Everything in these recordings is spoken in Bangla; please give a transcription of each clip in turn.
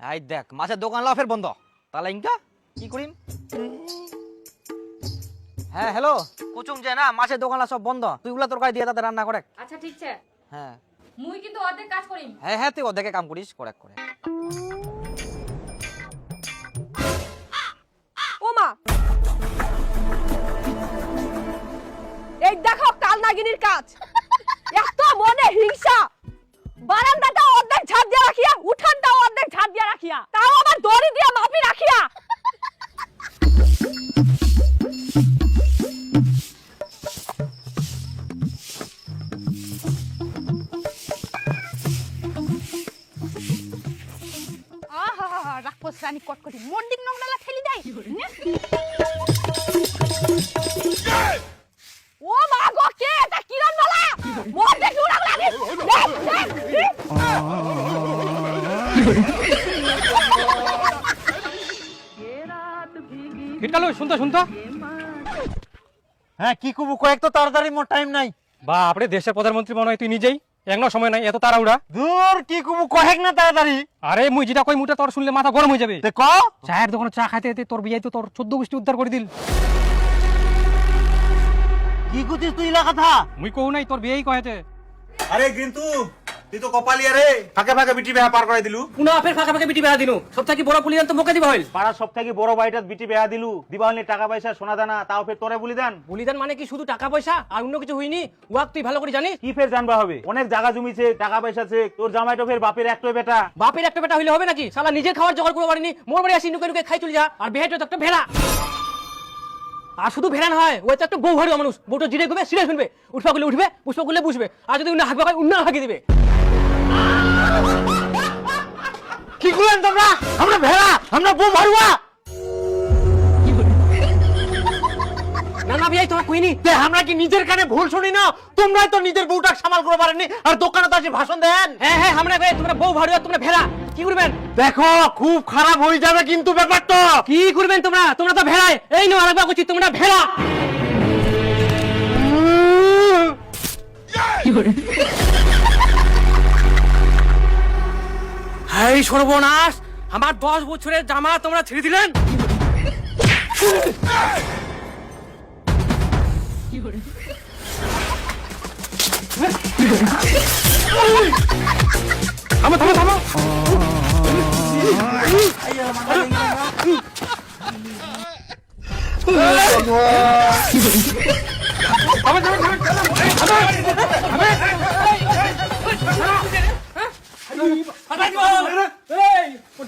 এই দেখ মাছের দোকান লাফের বন্ধ, তাহলে ইনকা কি করিম? হ্যাঁ হ্যালো, কুচুম যে না মাছের দোকান সব বন্ধ, তুই গুলা তরকারি দিয়ে তাতে রান্না করে। আচ্ছা ঠিক আছে, হ্যাঁ মুই কিন্তু অর্ধেক কাজ করিম। হ্যাঁ হ্যাঁ, তুই ওদেরকে কাম করিস করে করে। ও মা, এই দেখো কাল নাগিনীর কাজ, এত মনে হিংসা। বারান্দাটা অর্ধেক ঝাড় দিয়ে রাখিয়া, উঠানটাও অর্ধেক ঝাড় দিয়ে রাখিয়া, তাও আবার দড়ি দিয়ে মাপি রাখিয়া। আহা রাক্ষস রানী কটকটি মন্দির নোংরালা ঠেলি দেয়। ও মা গো, কে এটা? কিরণ মালা মধ্যে নোংরা লাগে। কিটালো শুনতো শুনতো। হ্যাঁ কি করবো, কয়েক তো তাড়াতাড়ি মোর টাইম নাই। বাপরে, দেশের প্রধানমন্ত্রী মনে হয় তুই নিজেই, এখনো সময় নাই এত তাড়াহুড়া। দূর কি করবো, কয়েক না তাড়াতাড়ি। আরে মুই যেটা কই মুটা তোর শুনলে মাথা গরম হয়ে যাবে। দেখো চায়ের দোকানে চা খাইতে যেতে তোর বিয়ে তো তোর 14 গোষ্ঠী উদ্ধার করে দিল। কি করছিস তুই এলা কথা? মুই কহু নাই, তোর বিয়েই কয়েছে। আরে কিন্তু তুই তো কপালিয়া রে, ফাঁকে ফাঁকে বিটি বেহা পার করে দিলু। পুনা ফের ফাঁকা ফাঁকা বিটি বেড়া দিনু, সব থেকে বড় পুলিয়ান তো মোকে দিবা হইল। পাড়ার সব থেকে বড় বাড়িটাত বিটি বেহা দিলু, দিবাহলি টাকা পয়সা সোনা দানা, তাও ফের তোরে বলি দেন। বলিদান মানে কি শুধু টাকা পয়সা আর অন্য কিছু হইনি? ওয়াক তুই ভালো করে জানিস। কি ফের জানবা হবে, অনেক জায়গা জমিছে, টাকা পয়সা আছে। তোর জামাইটো ফের বাপের একটাই বেটা। বাপের একটা বেটা হইলে হবে নাকি? শালা নিজের খাবার জোগাড় করে পারিনি, মোর বাড়ি আসি নুকে নুকে খাই চলে যা। আর বেহেটো তো একটা ভেড়া। আর শুধু ভেড়া নয়, ওই তো একটা বউ ভাড়ি মানুষ। বউটা জিরে ঘুমে সিরে শুনবে, উঠবা করলে উঠবে, পুষ্প করলে বুঝবে। আর যদি উন্না হাঁকবে উন্না হাঁকি দিবে। কি করলেন তোমরা? আমরা ভেড়া, আমরা বউ ভাড়ুয়া। না না ভাই, তোরা কইনি আমরা কি নিজের কানে ভুল শুনি না? তোমরাই তো নিজের বউটা সামাল করে পারেননি, আর দোকানে তো আসে ভাষণ দেন। হ্যাঁ হ্যাঁ, আমরা ভাই তোমরা বউ ভাড়ুয়া, তোমরা ভেড়া। কি করবেন? দেখো খুব খারাপ হয়ে যাবে কিন্তু ব্যাপারটা। কি করবেন তোমরা? তোমরা তো ভেড়াই। এই নো আরেকবার কইছি, তোমরা ভেড়া। হাই সর্বনাশ, আমার 10 বছরের জামা তোমরা ছিঁড়ে দিলেন। থামো থামো থামো।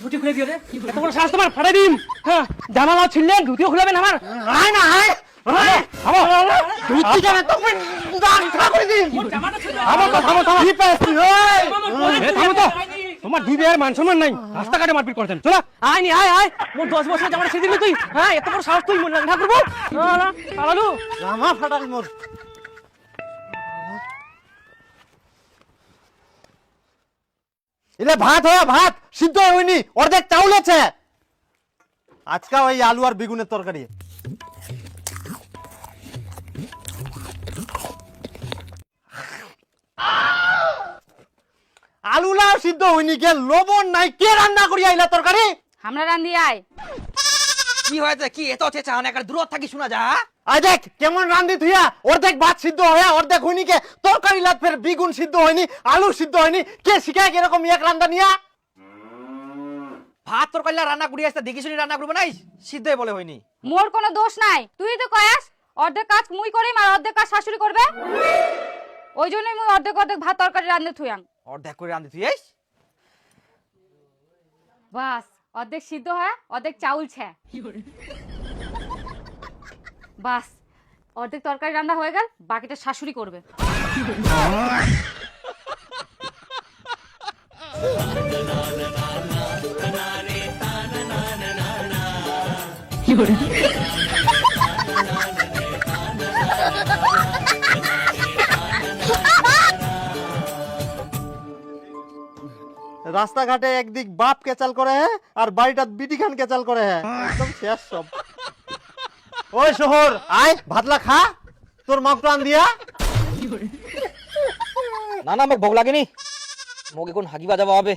ধুতি খুলে দিয়ে এত বড় সাহস তোমার, ফাটাই দিন। হ্যাঁ, জামালাও ছিললেন, ধুতিও খুলাবেন আমার। আয় না আয়, আয় থামো। ধুতি কেন তুমি দাঁড় করে দিন। থামো তো, থামো থামো। কি পেয়েছি ওই? থামো তো, তোমার দুই বিয়ের মান সম্মান নাই, রাস্তাঘাটে মারপিট করছেন। চলো আয় নি আয় আয়, মোর 10 বছর জামাটা ছিঁড়ে দিলি তুই। হ্যাঁ, এত বড় সাহস তুই মনে না করবো? পালালু জামা ফাটাল মোর। এলে ভাত হয়, ভাত সিদ্ধ হয়নি, অর্ধেক চাউল আছে। আজকে ওই আলু আর বেগুনের তরকারি। আলু লাও সিদ্ধ হয়নি, কে লবণ নাই, কে রান্না করি আইলা তরকারি? আমরা রান্ধি আয়। কি হয়েছে? কি এত চেঁচা অনেক দূর থাকি শোনা যা। আই দেখ কেমন রান্ধি থুইয়া, অর্ধেক ভাত সিদ্ধ হয়ে অর্ধেক হয়নি, কে তরকারি লাত ফের বেগুন সিদ্ধ হয়নি, আলু সিদ্ধ হয়নি, কে শিখায় এরকম এক রান্না নিয়া? ভাত তরকারি রান্না করি আসতে দেখি শুনি রান্না করবো নাই, সিদ্ধই বলে হয়নি। মোর কোনো দোষ নাই, তুই তো কয়াস অর্ধেক কাজ মুই করিম আর অর্ধেক কাজ শাশুড়ি করবে। ওই জন্যই মুই অর্ধেক অর্ধেক ভাত তরকারি রান্ধে থুয়াং। অর্ধেক করে রান্ধি তুই। বাস অর্ধেক সিদ্ধ হয়, অর্ধেক চাউল ছে। বাস অর্ধেক তরকারি রান্না হয়ে গেল, বাকিটা শাশুড়ি করবে। রাস্তাঘাটে একদিক বাপ কেচাল করে আর বাড়িটা বিটি খান কেচাল করে, একদম শেষ সব। ওই শহর আয়, ভাতলা খা, তোর মাপটা আন দিয়া। না না, মোক ভোগ লাগেনি, মোক এখন হাগি বাজাবা হবে।